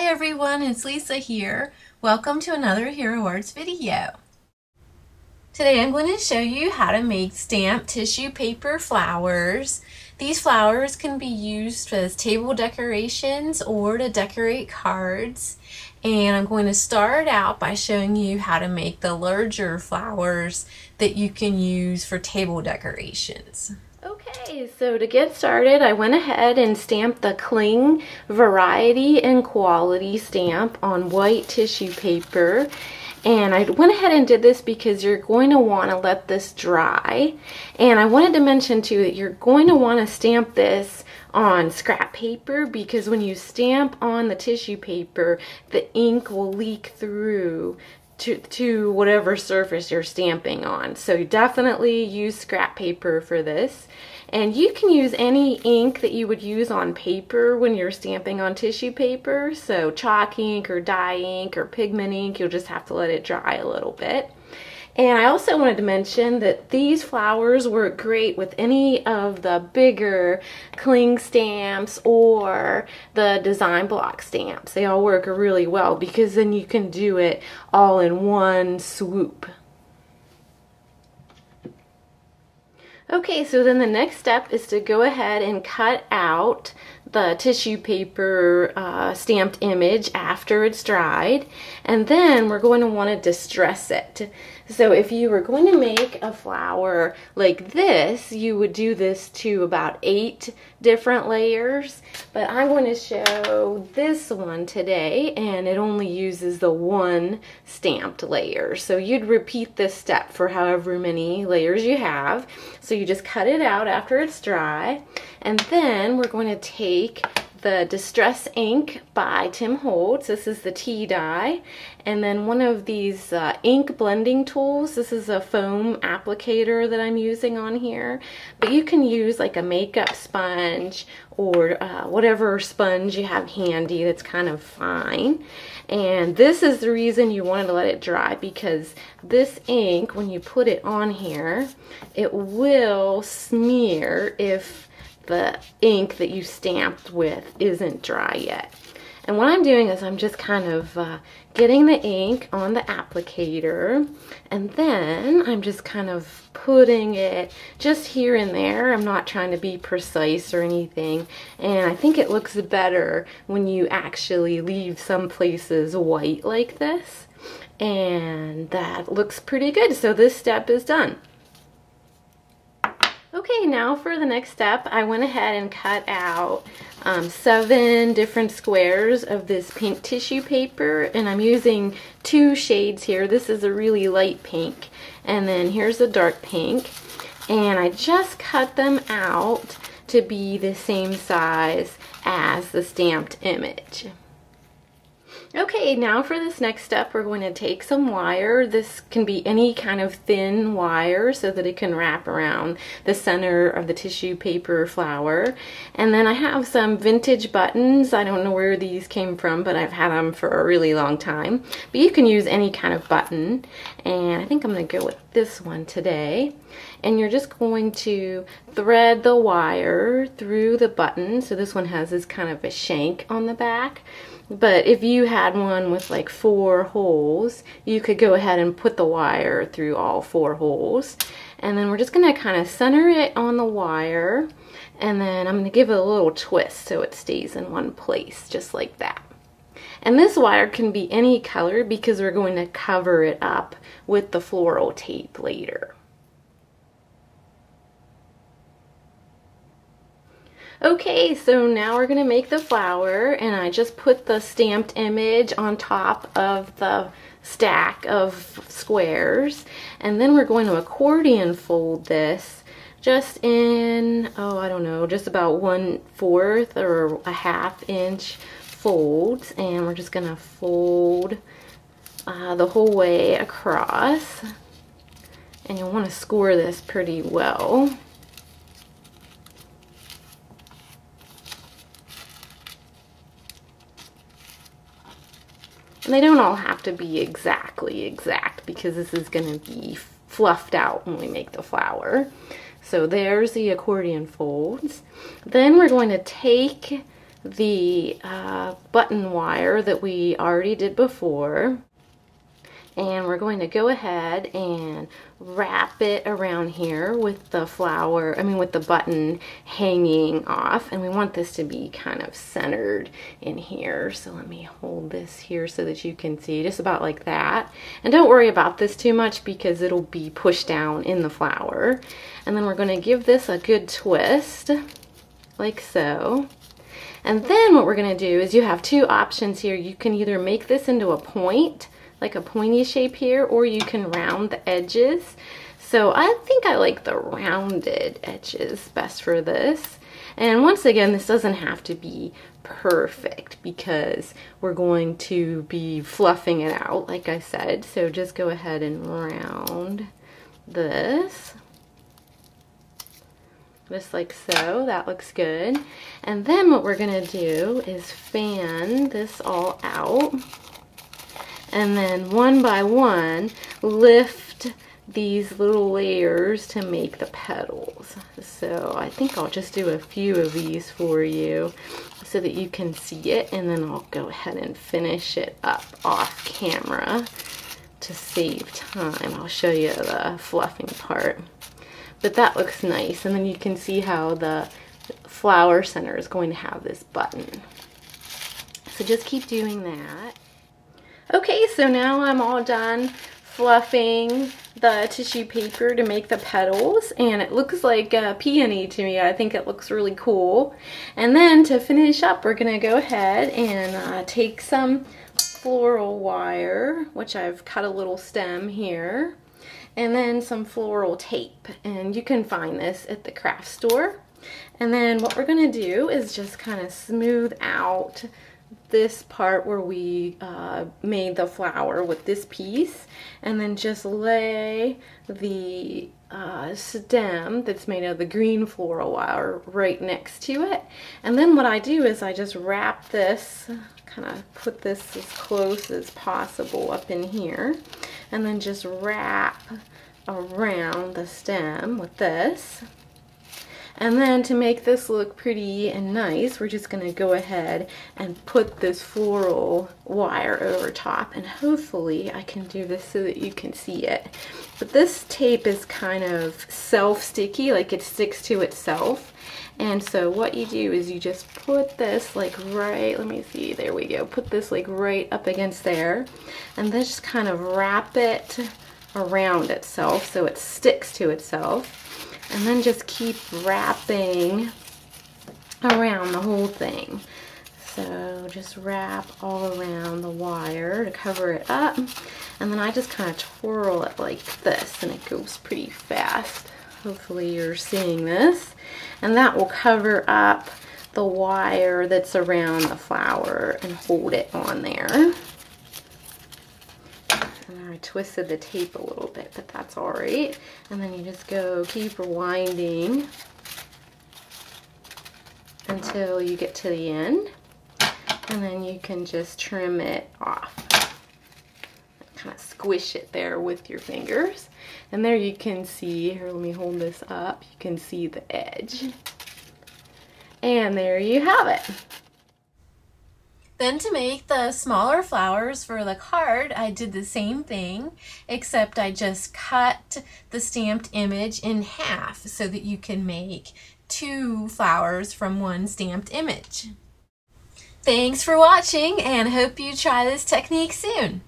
everyone, it's Lisa here. Welcome to another Hero Arts video. Today I'm going to show you how to make stamped tissue paper flowers. These flowers can be used as table decorations or to decorate cards. And I'm going to start out by showing you how to make the larger flowers that you can use for table decorations. Okay, so to get started, I went ahead and stamped the Cling Variety and Quality stamp on white tissue paper. And I went ahead and did this because you're going to want to let this dry. And I wanted to mention too that you're going to want to stamp this on scrap paper, because when you stamp on the tissue paper, the ink will leak through to whatever surface you're stamping on. So definitely use scrap paper for this. And you can use any ink that you would use on paper when you're stamping on tissue paper. So chalk ink or dye ink or pigment ink, you'll just have to let it dry a little bit. And I also wanted to mention that these flowers work great with any of the bigger cling stamps or the design block stamps. They all work really well because then you can do it all in one swoop. Okay, so then the next step is to go ahead and cut out the tissue paper stamped image after it's dried, and then we're going to want to distress it. So if you were going to make a flower like this, you would do this to about 8 different layers, but I'm going to show this one today and it only uses the 1 stamped layer. So you'd repeat this step for however many layers you have. So you just cut it out after it's dry, and then we're going to take the Distress Ink by Tim Holtz. This is the tea dye, and then one of these ink blending tools. This is a foam applicator that I'm using on here, but you can use like a makeup sponge or whatever sponge you have handy that's kind of fine. And this is the reason you wanted to let it dry, because this ink, when you put it on here, it will smear if the ink that you stamped with isn't dry yet. And what I'm doing is I'm just kind of getting the ink on the applicator, and then I'm just kind of putting it just here and there. I'm not trying to be precise or anything, and I think it looks better when you actually leave some places white like this, and that looks pretty good. So this step is done. Okay, now for the next step, I went ahead and cut out 7 different squares of this pink tissue paper, and I'm using 2 shades here. This is a really light pink, and then here's a dark pink, and I just cut them out to be the same size as the stamped image. Okay, now for this next step, we're going to take some wire. This can be any kind of thin wire so that it can wrap around the center of the tissue paper flower. And then I have some vintage buttons. I don't know where these came from, but I've had them for a really long time. But you can use any kind of button. And I think I'm going to go with this one today. And you're just going to thread the wire through the button. So this one has this kind of a shank on the back. But if you had one with like 4 holes, you could go ahead and put the wire through all 4 holes. And then we're just going to kind of center it on the wire, and then I'm going to give it a little twist so it stays in one place, just like that. And this wire can be any color because we're going to cover it up with the floral tape later. Okay, so now we're going to make the flower, and I just put the stamped image on top of the stack of squares, and then we're going to accordion fold this just in, oh, I don't know, just about 1/4 or a 1/2 inch folds, and we're just going to fold the whole way across, and you'll want to score this pretty well. And they don't all have to be exactly exact because this is going to be fluffed out when we make the flower. So there's the accordion folds. Then we're going to take the button wire that we already did before. And we're going to go ahead and wrap it around here with the flower, with the button hanging off. And we want this to be kind of centered in here. So let me hold this here so that you can see, just about like that. And don't worry about this too much because it'll be pushed down in the flower. And then we're going to give this a good twist, like so. And then what we're going to do is you have two options here. You can either make this into a point, like a pointy shape here, or you can round the edges. So I think I like the rounded edges best for this. And once again, this doesn't have to be perfect because we're going to be fluffing it out, like I said. So just go ahead and round this. Just like so. That looks good. And then what we're gonna do is fan this all out. And then one by one, lift these little layers to make the petals. So I think I'll just do a few of these for you so that you can see it, and then I'll go ahead and finish it up off camera to save time. I'll show you the fluffing part. But that looks nice, and then you can see how the flower center is going to have this button. So just keep doing that. Okay, so now I'm all done fluffing the tissue paper to make the petals, and it looks like a peony to me. I think it looks really cool. And then to finish up, we're gonna go ahead and take some floral wire, which I've cut a little stem here, and then some floral tape, and you can find this at the craft store. And then what we're gonna do is just kind of smooth out this part where we made the flower with this piece, and then just lay the stem that's made of the green floral wire right next to it. And then what I do is I just wrap this, kind of put this as close as possible up in here, and then just wrap around the stem with this. And then to make this look pretty and nice, we're just gonna go ahead and put this floral wire over top, and hopefully I can do this so that you can see it. But this tape is kind of self-sticky, like it sticks to itself. And so what you do is you just put this like right, let me see, there we go. Put this like right up against there, and then just kind of wrap it around itself so it sticks to itself. And then just keep wrapping around the whole thing. So just wrap all around the wire to cover it up. And then I just kind of twirl it like this, and it goes pretty fast. Hopefully you're seeing this. And that will cover up the wire that's around the flower and hold it on there. And I twisted the tape a little bit, but that's all right. And then you just keep rewinding until you get to the end. And then you can just trim it off. Kind of squish it there with your fingers. And there you can see, here, let me hold this up. You can see the edge. And there you have it. Then to make the smaller flowers for the card, I did the same thing, except I just cut the stamped image in half so that you can make 2 flowers from one stamped image. Thanks for watching, and hope you try this technique soon.